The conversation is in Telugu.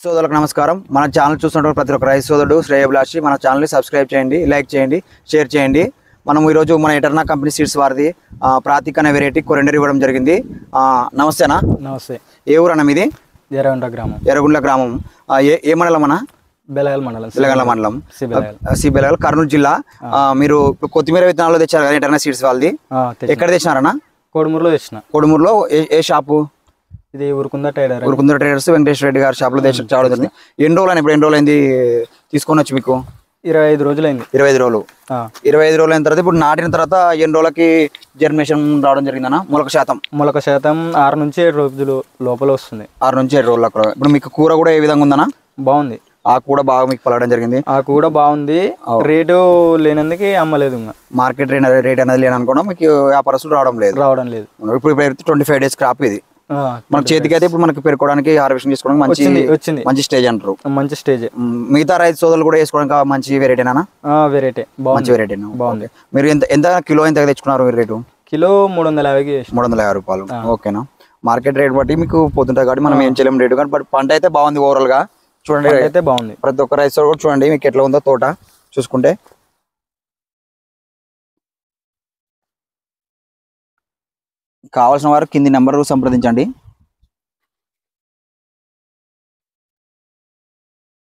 సోదరులకు నమస్కారం. మన ఛానల్ చూస్తున్నటువంటి ప్రతి ఒక్క రైతు సోదరుడు శ్రేయభిలాషి మన ఛానల్ని సబ్స్క్రైబ్ చేయండి, లైక్ చేయండి, షేర్ చేయండి. మనం ఈరోజు మన ఎటర్నా కంపెనీ సీడ్స్ వారిది ప్రాతిక్ అనే వెరైటీ కొరెండర్ ఇవ్వడం జరిగింది. నమస్తేనా? నమస్తే. ఏ ఊరన్నా మీది? ఎర్రగుంట గ్రామం. ఎర్రగుండ్ల గ్రామం. ఏ మండలం అన్న? బెలగల్ మండలం. బెలగల మండలం, సి బెలగల్, కర్నూలు జిల్లా. మీరు కొత్తిమీర విత్తనాలు తెచ్చారు కదా ఎటర్నా సీడ్స్ వాళ్ళది? ఎక్కడ తెచ్చినారన్నా? కోడుమూరులో తెచ్చిన. కోడుమూరులో ఏ షాపు? ఇది ఉరుకుంద టైలర్. ఉరుకుంద ట్రేడర్స్ వెంకటేశ్వర రెడ్డి గారి షాప్లో తేవడం జరిగింది. ఎన్ని రోజులు ఇప్పుడు ఎన్ని రోజులు అయింది తీసుకొని వచ్చి మీకు? 25 రోజులైంది. 25 రోజులు. 25 రోజులు అయిన తర్వాత ఇప్పుడు నాటిన తర్వాత ఎన్ని రోజులకి జర్మినేషన్ రావడం జరిగిందన్న? మొలక శాతం 6 నుంచి 7 రోజులు లోపల వస్తుంది. 6 నుంచి 7 రోజులకు. ఇప్పుడు మీకు కూర కూడా ఏ విధంగా ఉందన్న? బాగుంది. ఆకు కూడా బాగా మీకు పలవడం జరిగింది. ఆకు కూడా బాగుంది. రేటు లేనందుకు అమ్మలేదు. మార్కెట్ రేట్ అనేది లేననుకోవడం మీకు వ్యాపారస్తులు రావడం లేదు. ఇప్పుడు 25 డేస్ క్రాప్ ఇది. మన చేతికి అయితే ఇప్పుడు మనకి పెరుకోవడానికి హార్వెస్టింగ్ చేసుకోవడానికి మంచి స్టేజ్ అంటారు. మంచి స్టేజ్. మిగతా రైతు సోదరులు కూడా వేసుకోవడానికి మంచి వెరైటీనా? వెరైటీ మంచి వెరైటీ బాగుంది. మీరు ఎంత కిలో ఎంత తెచ్చుకున్నారు రేటు? కిలో 350కి. 350 రూపాయలు. ఓకేనా? మార్కెట్ రేట్ బట్టి మీకు పోతుంటాయి కాబట్టి మనం ఏం చేయలేము రేటు. కానీ బట్ పంట అయితే బాగుంది. ఓవరాల్ గా చూడండి, అయితే బాగుంది. ప్రతి ఒక్క రైతు సోదరు కూడా చూడండి మీకు ఎట్లా ఉందో తోట చూసుకుంటే. కావాల్సిన వారు కింది నెంబర్ సంప్రదించండి.